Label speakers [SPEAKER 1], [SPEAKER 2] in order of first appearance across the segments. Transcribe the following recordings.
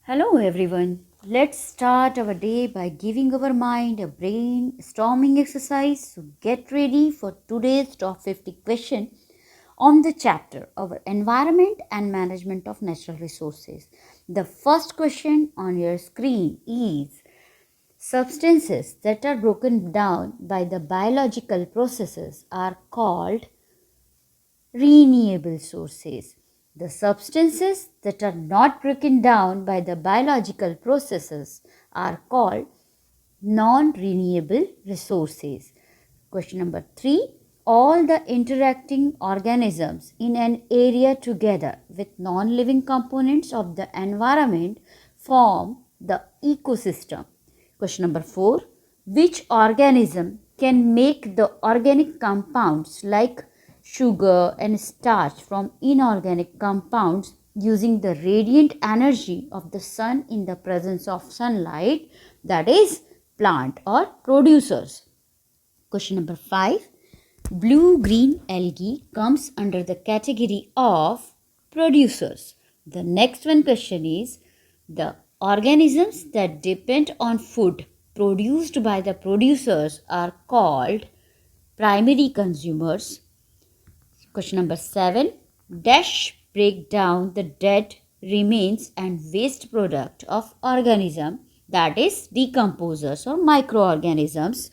[SPEAKER 1] Hello everyone. Let's start our day by giving our mind a brainstorming exercise. So get ready for today's top 50 question on the chapter Our Environment and Management of Natural Resources. The first question on your screen is substances that are broken down by the biological processes are called renewable sources. The substances that are not broken down by the biological processes are called non-renewable resources. Question number 3. All the interacting organisms in an area together with non-living components of the environment form the ecosystem. Question number 4. Which organism can make the organic compounds like sugar and starch from inorganic compounds using the radiant energy of the sun in the presence of sunlight, that is plant or producers. Question number 5. Blue-green algae comes under the category of producers. The next one question is the organisms that depend on food produced by the producers are called primary consumers. Question number 7. Dash break down the dead remains and waste product of organism, that is decomposers or microorganisms.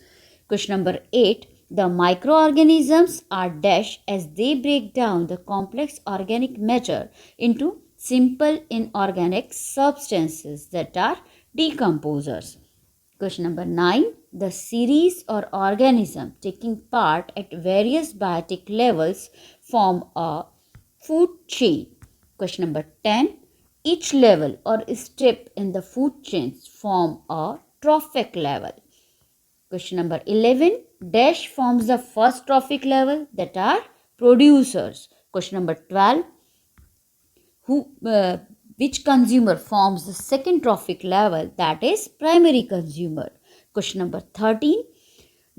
[SPEAKER 1] Question number 8. The microorganisms are dash as they break down the complex organic matter into simple inorganic substances, that are decomposers. Question number 9. The series or organism taking part at various biotic levels form a food chain. Question number 10. Each level or step in the food chains form a trophic level. Question number 11. Dash forms the first trophic level, that are producers. Question number 12. Which consumer forms the second trophic level, that is primary consumer. Question number 13.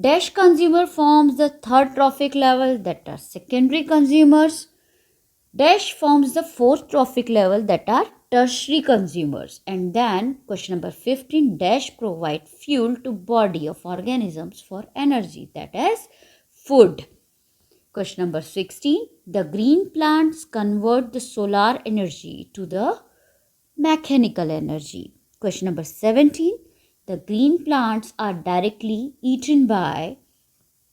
[SPEAKER 1] Dash consumer forms the third trophic level, that are secondary consumers. Dash forms the fourth trophic level, that are tertiary consumers. And then question number 15. Dash provide fuel to body of organisms for energy, that is food. Question number 16. The green plants convert the solar energy to the mechanical energy. Question number 17. The green plants are directly eaten by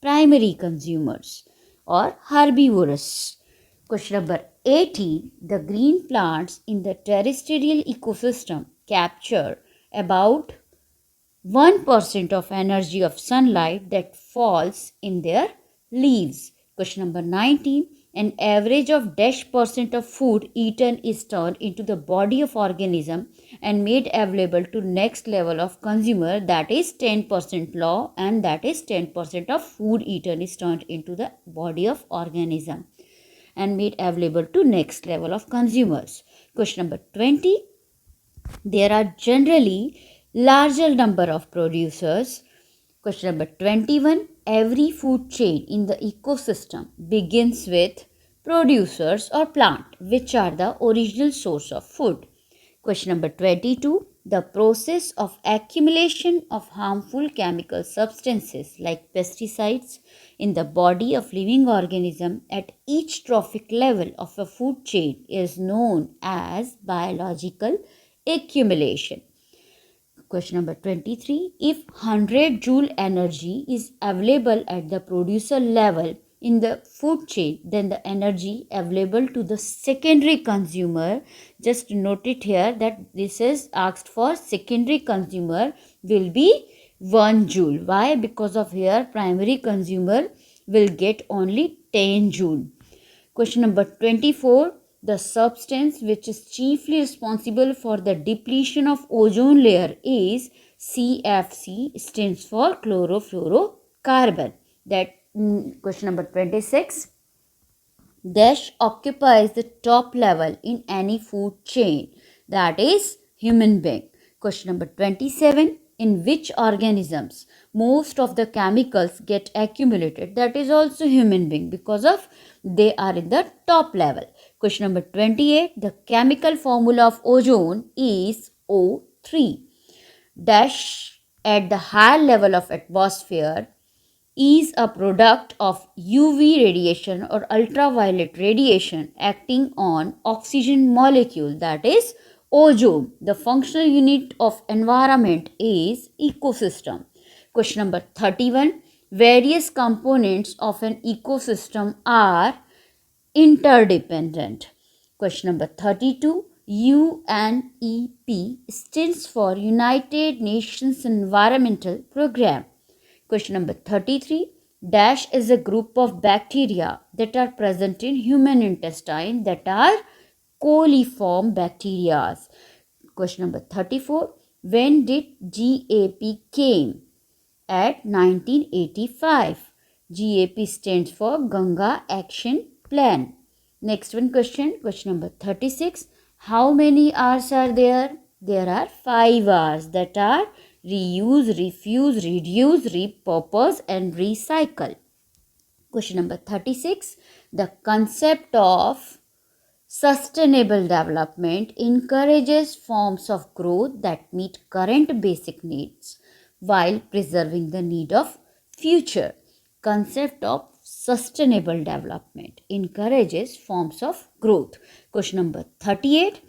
[SPEAKER 1] primary consumers or herbivores. Question number 18. The green plants in the terrestrial ecosystem capture about 1% of energy of sunlight that falls in their leaves. Question number 19. An average of dash percent of food eaten is turned into the body of organism and made available to next level of consumer, that is 10% law, and that is 10% of food eaten is turned into the body of organism and made available to next level of consumers. Question number 20. There are generally larger number of producers. Question number 21. Every food chain in the ecosystem begins with producers or plant, which are the original source of food. Question number 22. The process of accumulation of harmful chemical substances like pesticides in the body of living organism at each trophic level of a food chain is known as biological accumulation. Question number 23. If 100 joule energy is available at the producer level in the food chain, then the energy available to the secondary consumer, just note it here that this is asked for secondary consumer, will be 1 joule. Why? Because of here primary consumer will get only 10 joule. Question number 24. The substance which is chiefly responsible for the depletion of ozone layer is CFC, stands for chlorofluorocarbon. That question number 26. Dash occupies the top level in any food chain, that is human being. Question number 27. In which organisms most of the chemicals get accumulated, that is also human being, because of they are in the top level. Question number 28. The chemical formula of ozone is CO3. Dash at the higher level of atmosphere is a product of UV radiation or ultraviolet radiation acting on oxygen molecule, that is ozone. The functional unit of environment is ecosystem. Question number 31. Various components of an ecosystem are interdependent. Question number 32. UNEP stands for United Nations Environmental Programme. Question number 33. Dash is a group of bacteria that are present in human intestine that are coliform bacteria. Question number 34. When did GAP came? At 1985. GAP stands for Ganga Action Plan. Next one question number 36. How many R's are there? There are 5 R's, that are reuse, refuse, reduce, repurpose and recycle. Question number 36. The concept of sustainable development encourages forms of growth that meet current basic needs while preserving the need of future. Concept of sustainable development encourages forms of growth. Question number 38.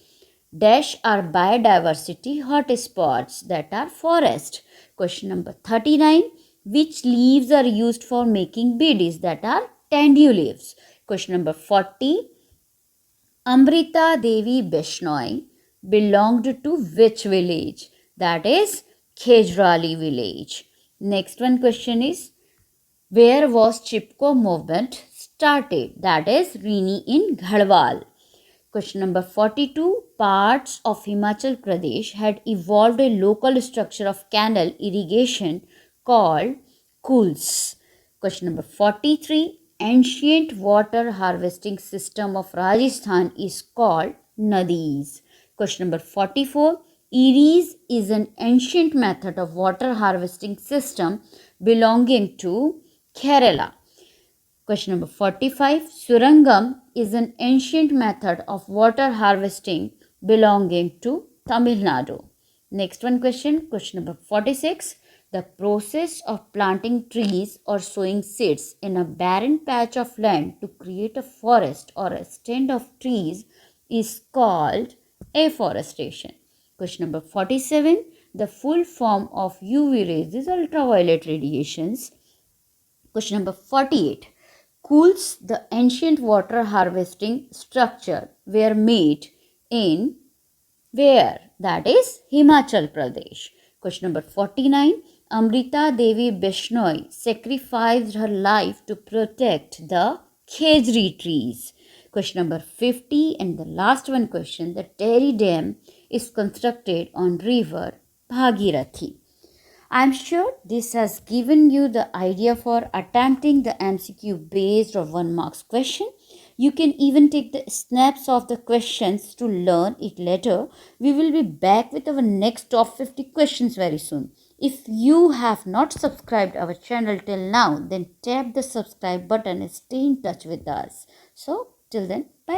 [SPEAKER 1] Dash are biodiversity hotspots, that are forest. Question number 39. Which leaves are used for making bidis, that are tendu leaves. Question number 40. Amrita Devi Bishnoi belonged to which village? That is Khejrali village. Next one question is, where was Chipko movement started? That is Rini in Ghadwal. Question number 42. Parts of Himachal Pradesh had evolved a local structure of canal irrigation called Kuls. Question number 43. Ancient water harvesting system of Rajasthan is called Nadis. Question number 44. Eris is an ancient method of water harvesting system belonging to Kerala. Question number 45. Surangam is an ancient method of water harvesting belonging to Tamil Nadu. Next one question number 46. The process of planting trees or sowing seeds in a barren patch of land to create a forest or a stand of trees is called afforestation. Question number 47. The full form of UV rays is ultraviolet radiations. Question number 48. Kuls, the ancient water harvesting structure, were made in where? That is Himachal Pradesh. Question number 49. Amrita Devi Bishnoi sacrificed her life to protect the khejri trees. Question number 50 and the last one question. The Tehri Dam is constructed on river Bhagirathi. I am sure this has given you the idea for attempting the MCQ based or 1 marks question. You can even take the snaps of the questions to learn it later. We will be back with our next top 50 questions very soon. If you have not subscribed our channel till now, then tap the subscribe button and stay in touch with us. So till then, bye.